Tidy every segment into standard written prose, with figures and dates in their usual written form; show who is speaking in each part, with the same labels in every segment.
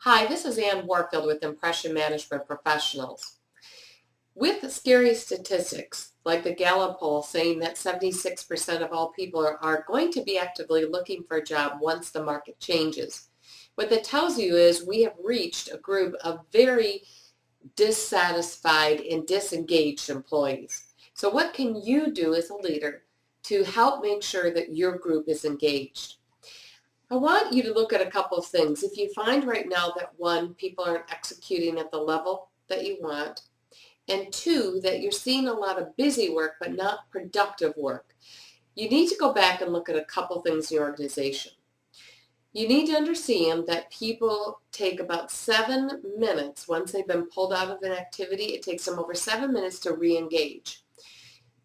Speaker 1: Hi, this is Ann Warfield with Impression Management Professionals. With the scary statistics, like the Gallup poll saying that 76% of all people are going to be actively looking for a job once the market changes, what that tells you is we have reached a group of very dissatisfied and disengaged employees. So what can you do as a leader to help make sure that your group is engaged? I want you to look at a couple of things. If you find right now that one, people aren't executing at the level that you want, and two, that you're seeing a lot of busy work but not productive work, you need to go back and look at a couple things in your organization. You need to understand that people take about 7 minutes once they've been pulled out of an activity. It takes them over 7 minutes to re-engage.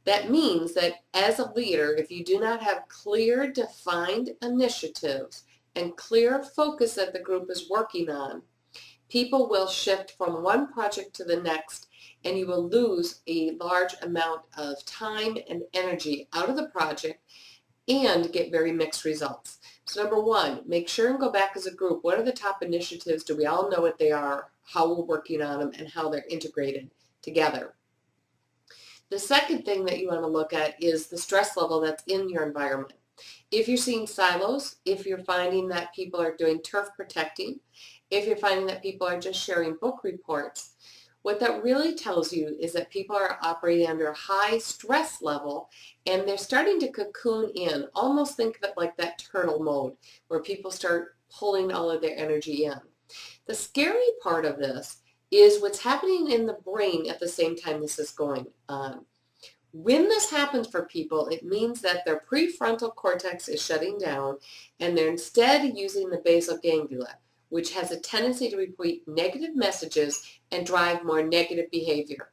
Speaker 1: That means that as a leader, if you do not have clear, defined initiatives and clear focus that the group is working on, people will shift from one project to the next, and you will lose a large amount of time and energy out of the project and get very mixed results. So number one, make sure and go back as a group. What are the top initiatives? Do we all know what they are, how we're working on them, and how they're integrated together? The second thing that you want to look at is the stress level that's in your environment. If you're seeing silos, if you're finding that people are doing turf protecting, if you're finding that people are just sharing book reports, what that really tells you is that people are operating under a high stress level and they're starting to cocoon in. Almost think of it like that turtle mode where people start pulling all of their energy in. The scary part of this is what's happening in the brain at the same time this is going on. When this happens for people, it means that their prefrontal cortex is shutting down and they're instead using the basal ganglia, which has a tendency to repeat negative messages and drive more negative behavior.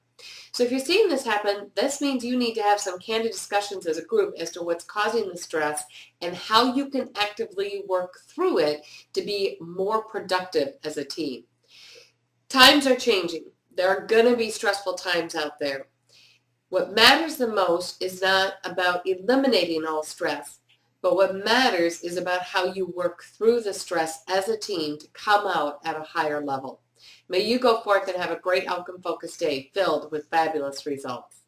Speaker 1: So if you're seeing this happen, this means you need to have some candid discussions as a group as to what's causing the stress and how you can actively work through it to be more productive as a team. Times are changing. There are going to be stressful times out there. What matters the most is not about eliminating all stress, but what matters is about how you work through the stress as a team to come out at a higher level. May you go forth and have a great outcome-focused day filled with fabulous results.